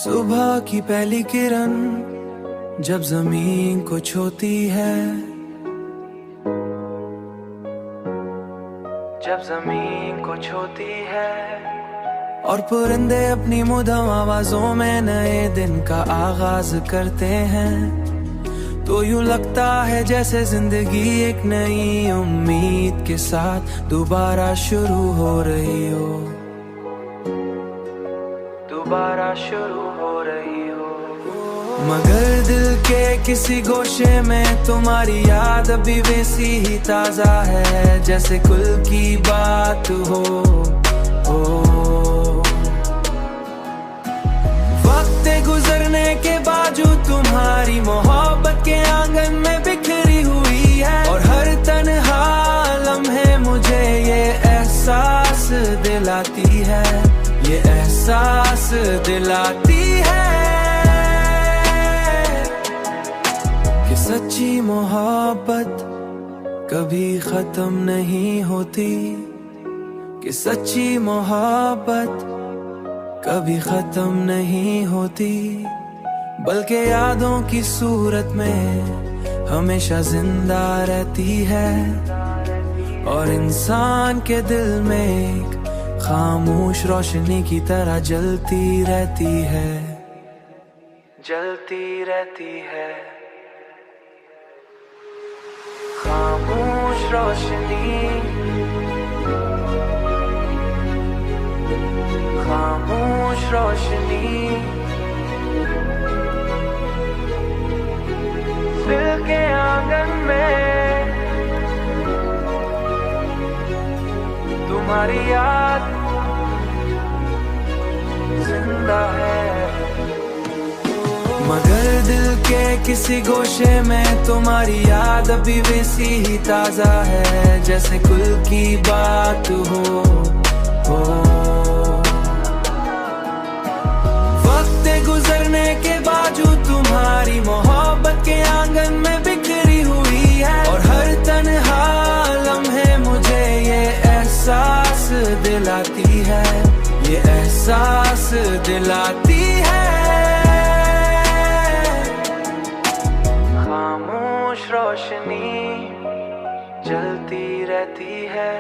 सुबह की पहली किरण जब जमीन को छूती है, जब जमीन को छूती है, और परिंदे अपनी मुदम आवाजों में नए दिन का आगाज करते हैं, तो यूं लगता है जैसे जिंदगी एक नई उम्मीद के साथ दोबारा शुरू हो रही हो, दोबारा शुरू हो रही हो। मगर दिल के किसी गोशे में तुम्हारी याद अभी वैसी ही ताजा है जैसे कुल की बात हो। वक्त गुजरने के बावजूद तुम्हारी मोहब्बत के आंगन में बिखरी हुई है, और हर तन्हा लम्हे मुझे ये एहसास दिलाती है, ये एहसास दिलाती है कि सच्ची मोहब्बत कभी खत्म नहीं होती, कि सच्ची मोहब्बत कभी खत्म नहीं होती, बल्कि यादों की सूरत में हमेशा जिंदा रहती है, और इंसान के दिल में एक खामोश रोशनी की तरह जलती रहती है, जलती रहती है। खामोश रोशनी, खामोश रोशनी, दिल के आंगन में तुम्हारी याद जिंदा है। मगर दिल के किसी गोशे में तुम्हारी याद अभी वैसी ही ताजा है जैसे कुल की बात हो। वक्त गुजरने के बावजूद तुम्हारी मोहब्बत के आंगन में बिखरी हुई है, और हर तन्हा लम्हे मुझे ये एहसास दिलाती है, ये एहसास दिलाती है। खामोश रोशनी जलती रहती है।